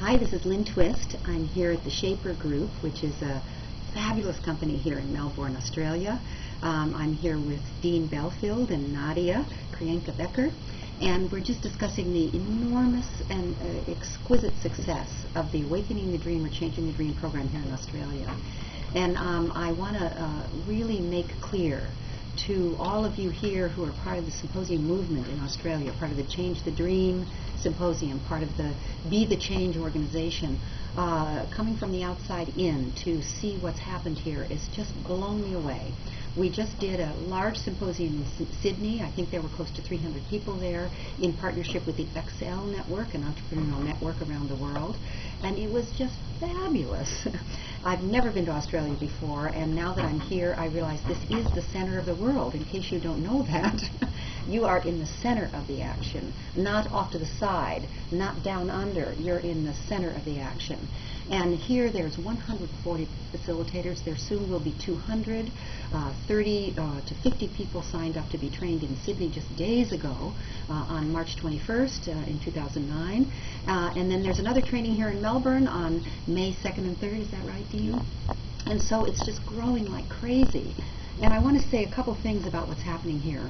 Hi, this is Lynne Twist. I'm here at the Shaper Group, which is a fabulous company here in Melbourne, Australia. I'm here with Dean Belfield and Nadia Krienka-Becker, and we're just discussing the enormous and exquisite success of the Awakening the Dream or Changing the Dream program here in Australia. And I want to really make clear to all of you here who are part of the symposium movement in Australia, part of the Change the Dream symposium, part of the Be the Change organization, coming from the outside in to see what's happened here is just blown me away. We just did a large symposium in Sydney. I think there were close to 300 people there in partnership with the XL Network, an entrepreneurial network around the world, and it was just fabulous. I've never been to Australia before, and now that I'm here, I realize this is the center of the world. In case you don't know that, you are in the center of the action, not off to the side, not down under. You're in the center of the action. And here there's 140 facilitators. There soon will be 200. 30 to 50 people signed up to be trained in Sydney just days ago on March 21st in 2009. And then there's another training here in Melbourne on May 2nd and 3rd. Is that right, Dean? And so it's just growing like crazy. And I want to say a couple things about what's happening here,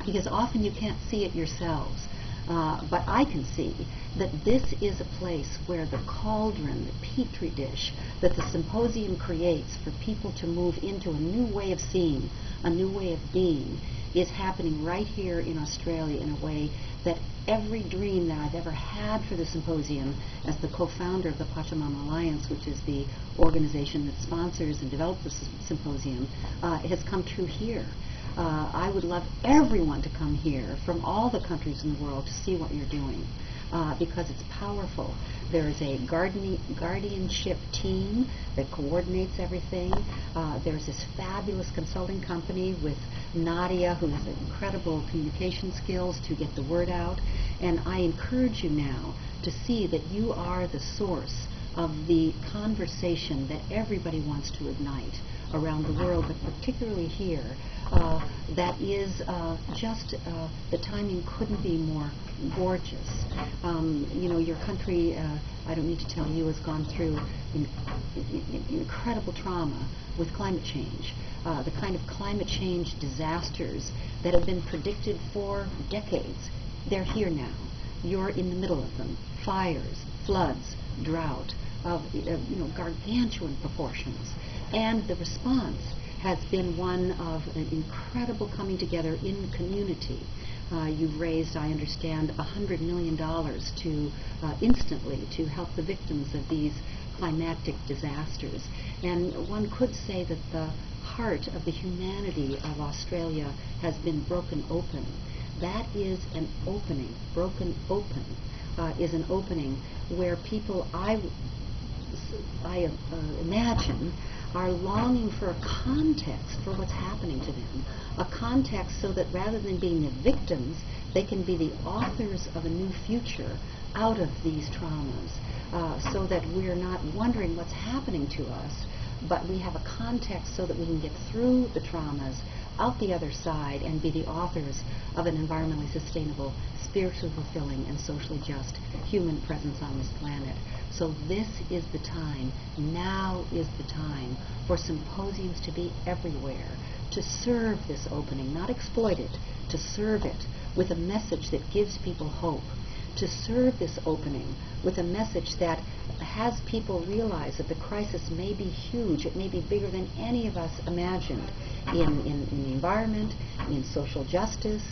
because often you can't see it yourselves. But I can see that this is a place where the cauldron, the petri dish that the symposium creates for people to move into a new way of seeing, a new way of being, is happening right here in Australia in a way that every dream that I've ever had for the symposium as the co-founder of the Pachamama Alliance, which is the organization that sponsors and develops the symposium, has come true here. I would love everyone to come here from all the countries in the world to see what you're doing, because it's powerful. There is a guardianship team that coordinates everything. There's this fabulous consulting company with Nadia, who has incredible communication skills to get the word out. And I encourage you now to see that you are the source of the conversation that everybody wants to ignite around the world, but particularly here. That is the timing couldn't be more gorgeous. You know, your country, I don't need to tell you, has gone through incredible trauma with climate change. The kind of climate change disasters that have been predicted for decades, they're here now. You're in the middle of them. Fires, floods, drought of gargantuan proportions. And the response has been one of an incredible coming together in community. You've raised, I understand, $100 million to instantly to help the victims of these climatic disasters. And one could say that the heart of the humanity of Australia has been broken open. That is an opening. Broken open is an opening where people, I imagine, are longing for a context for what's happening to them, a context so that rather than being the victims, they can be the authors of a new future out of these traumas, so that we're not wondering what's happening to us, but we have a context so that we can get through the traumas, out the other side, and be the authors of an environmentally sustainable, spiritually fulfilling, and socially just human presence on this planet. So this is the time, now is the time for symposiums to be everywhere, to serve this opening, not exploit it, to serve it with a message that gives people hope, to serve this opening with a message that has people realize that the crisis may be huge, it may be bigger than any of us imagined in the environment, in social justice,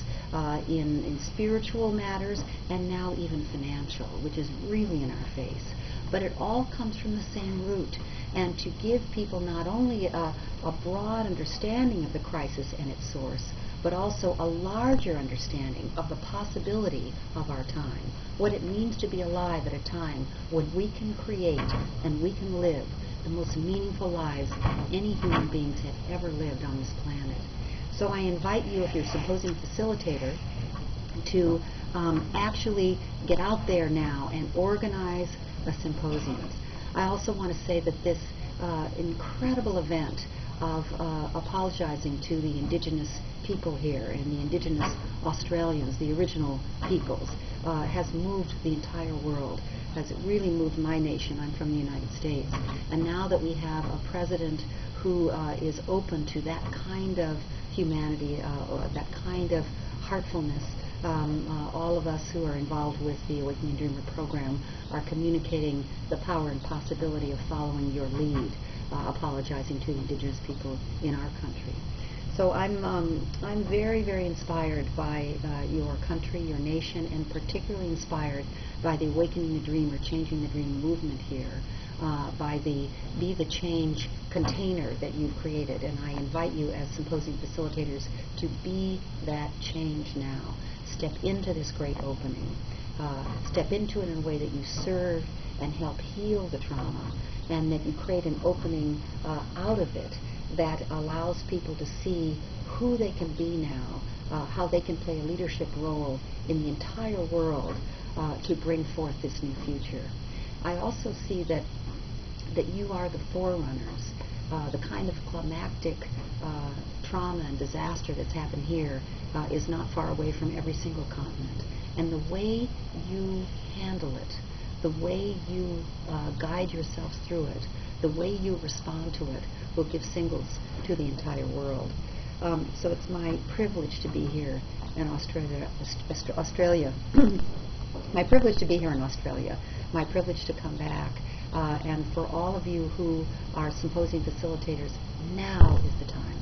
in spiritual matters, and now even financial, which is really in our face. But it all comes from the same root, and to give people not only a broad understanding of the crisis and its source, but also a larger understanding of the possibility of our time, what it means to be alive at a time when we can create and we can live the most meaningful lives any human beings have ever lived on this planet. So I invite you, if you're a symposium facilitator, to actually get out there now and organize symposiums. I also want to say that this incredible event of apologizing to the indigenous people here and the indigenous Australians, the original peoples, has moved the entire world, has really moved my nation. I'm from the United States. And now that we have a president who is open to that kind of humanity, or that kind of heartfulness, all of us who are involved with the Awakening Dreamer program are communicating the power and possibility of following your lead, apologizing to Indigenous people in our country. So I'm very, very inspired by your country, your nation, and particularly inspired by the Awakening the Dream or Changing the Dream movement here, by the Be the Change container that you've created. And I invite you as symposium facilitators to be that change now. Step into this great opening. Step into it in a way that you serve and help heal the trauma, and that you create an opening out of it that allows people to see who they can be now, how they can play a leadership role in the entire world to bring forth this new future. I also see that you are the forerunners. The kind of climactic trauma and disaster that's happened here is not far away from every single continent. And the way you handle it, the way you guide yourself through it, the way you respond to it will give signals to the entire world. So it's my privilege to be here in Australia. My privilege to be here in Australia. My privilege to come back. And for all of you who are symposium facilitators, now is the time.